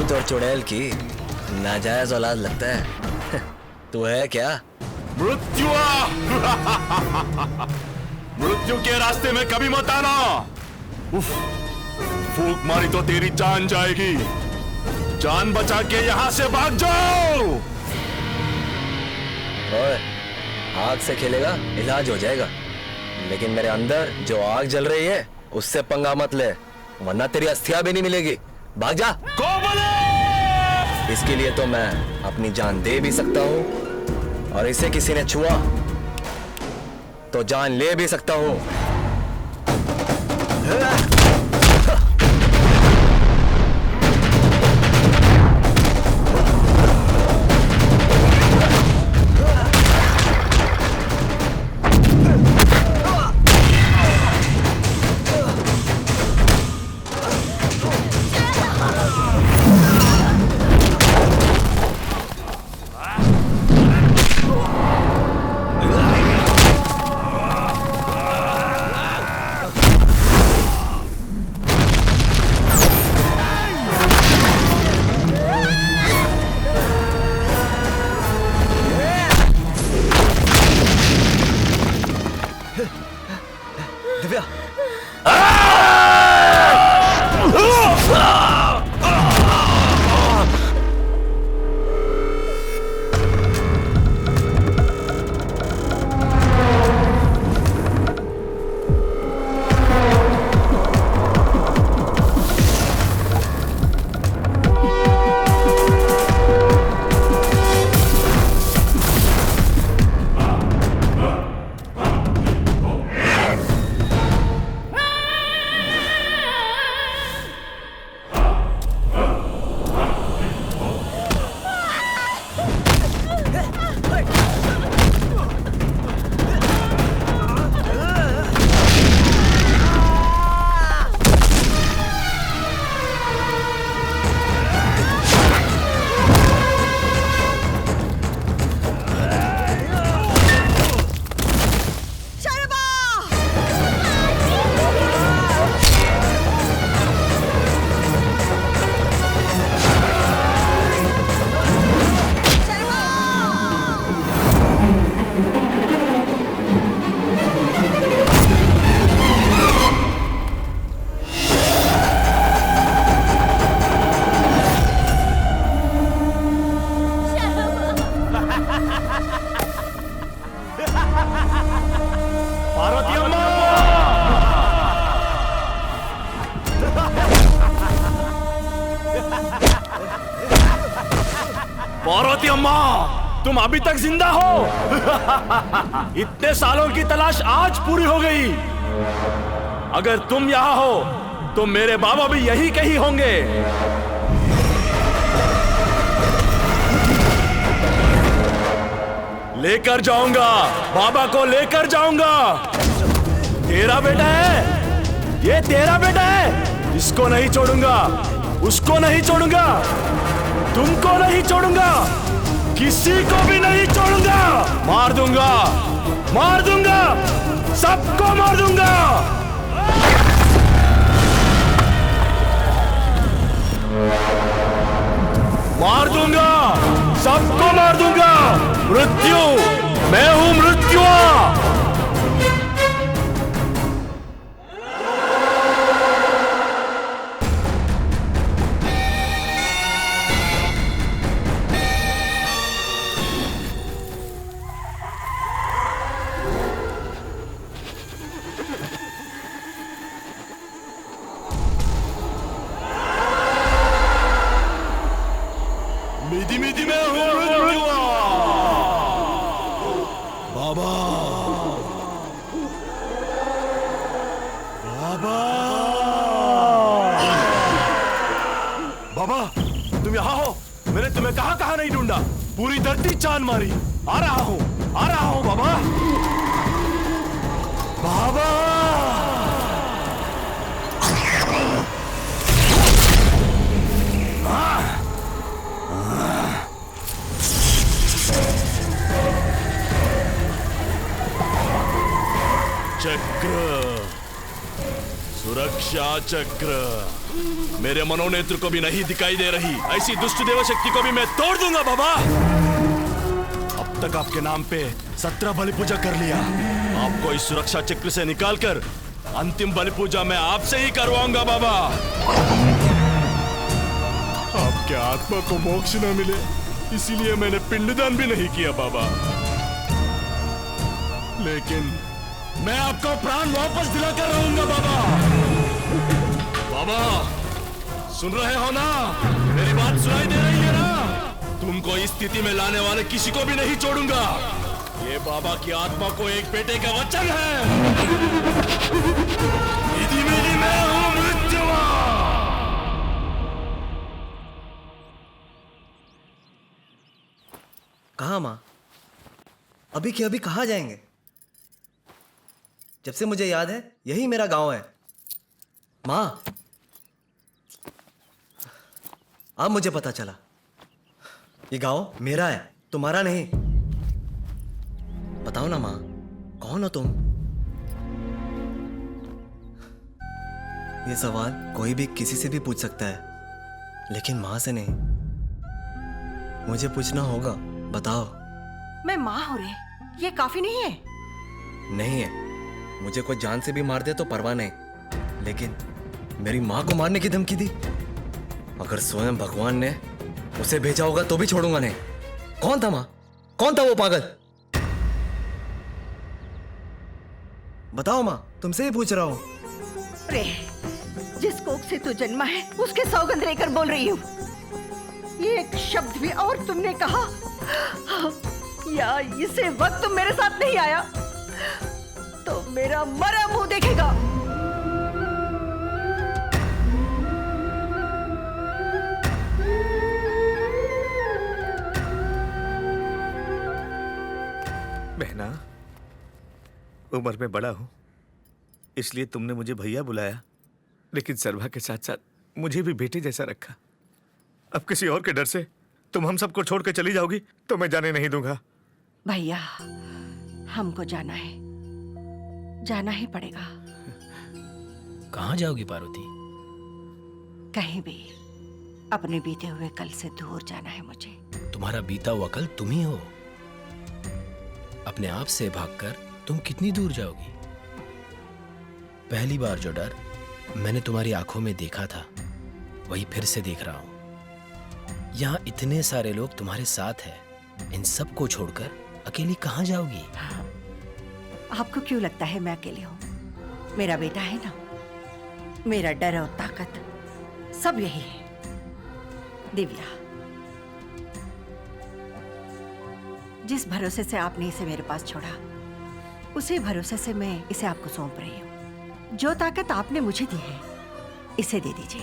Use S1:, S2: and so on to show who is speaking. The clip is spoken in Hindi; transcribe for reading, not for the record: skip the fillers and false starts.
S1: भूत और चुड़ैल की नाजायज औलाद लगता है। तू है क्या?
S2: मृत्यु मृत्यु के रास्ते में कभी मत आना। उफ, फूंक मारी तो तेरी जान जाएगी। जान बचा के यहां से भाग जाओ।
S1: ओए, आग से खेलेगा इलाज हो जाएगा, लेकिन मेरे अंदर जो आग जल रही है उससे पंगा मत ले, वरना तेरी अस्थियां भी नहीं मिलेगी। भाग जा। इसके लिए तो मैं अपनी जान दे भी सकता हूं, और इसे किसी ने छुआ तो जान ले भी सकता हूं। दिव्या,
S2: पार्वती अम्मा! पार्वती अम्मा, तुम अभी तक जिंदा हो। इतने सालों की तलाश आज पूरी हो गई। अगर तुम यहां हो तो मेरे बाबा भी यही कहीं होंगे। लेकर जाऊंगा, बाबा को लेकर जाऊंगा। तेरा बेटा है, ये तेरा बेटा है। इसको नहीं छोड़ूंगा, उसको नहीं छोड़ूंगा, तुमको नहीं छोड़ूंगा, किसी को भी नहीं छोड़ूंगा। मार दूंगा, मार दूंगा, सबको मार दूंगा। मार दूंगा, सबको मार दूंगा। मृत्यु, मैं हूं मृत्यु। मिदी मिदी में हूं मृत्यु। बाबा, बाबा, बाबा, तुम यहाँ हो। मैंने तुम्हें कहां कहां नहीं ढूंढा, पूरी धरती चांद मारी। आ रहा हूं, आ रहा हूं बाबा। बाबा, चक्र, सुरक्षा चक्र मेरे मनोनेत्र को भी नहीं दिखाई दे रही, ऐसी दुष्ट देव शक्ति को भी मैं तोड़ दूंगा बाबा। अब तक आपके नाम पे 17 बलि पूजा कर लिया, आपको इस सुरक्षा चक्र से निकालकर अंतिम बलि पूजा मैं आपसे ही करवाऊंगा बाबा। आपके आत्मा को मोक्ष न मिले इसीलिए मैंने पिंडदान भी नहीं किया बाबा, लेकिन मैं आपको प्राण वापस दिलाकर रहूंगा बाबा। बाबा सुन रहे हो ना, मेरी बात सुनाई दे रही है ना? तुमको इस स्थिति में लाने वाले किसी को भी नहीं छोड़ूंगा। ये बाबा की आत्मा को एक बेटे का वचन है। इति मिति मैं हूं मृत्युवा।
S1: कहाँ माँ? अभी के अभी कहाँ जाएंगे? जब से मुझे याद है यही मेरा गांव है। माँ, अब मुझे पता चला ये गांव मेरा है, तुम्हारा नहीं। बताओ ना माँ, कौन हो तुम? ये सवाल कोई भी किसी से भी पूछ सकता है, लेकिन माँ से नहीं। मुझे पूछना होगा। बताओ।
S3: मैं माँ हो रे, ये काफी नहीं है?
S1: नहीं है। मुझे कोई जान से भी मार दे तो परवाह नहीं, लेकिन मेरी माँ को मारने की धमकी दी। अगर स्वयं भगवान ने उसे भेजा होगा तो भी छोड़ूंगा नहीं। कौन था माँ? कौन था वो पागल? बताओ माँ, तुमसे ही पूछ रहा हूँ।
S3: रे, जिस कोख से तू जन्मा है उसके सौगंध लेकर बोल रही हूँ। ये एक शब्द भी और तुमने कहा या इसे वक्त तुम मेरे साथ नहीं आया तो मेरा मरा मुंह देखेगा।
S4: बहना, उम्र में बड़ा हूं इसलिए तुमने मुझे भैया बुलाया, लेकिन सर्वा के साथ साथ मुझे भी बेटे जैसा रखा। अब किसी और के डर से तुम हम सबको छोड़ के चली जाओगी तो मैं जाने नहीं दूंगा।
S3: भैया, हमको जाना है, जाना ही पड़ेगा।
S5: कहाँ जाओगी पार्वती?
S3: कहीं भी, अपने बीते हुए कल से दूर जाना है मुझे।
S5: तुम्हारा बीता हुआ कल तुम ही हो। अपने आप से भागकर तुम कितनी दूर जाओगी? पहली बार जो डर मैंने तुम्हारी आंखों में देखा था वही फिर से देख रहा हूं। यहाँ इतने सारे लोग तुम्हारे साथ हैं, इन सब को छोड़कर अकेली कहाँ जाओगी?
S3: आपको क्यों लगता है मैं अकेली हूँ? मेरा बेटा है ना, मेरा डर और ताकत सब यही है। दिव्या, जिस भरोसे से आपने इसे मेरे पास छोड़ा उसी भरोसे से मैं इसे आपको सौंप रही हूँ। जो ताकत आपने मुझे दी है इसे दे दीजिए।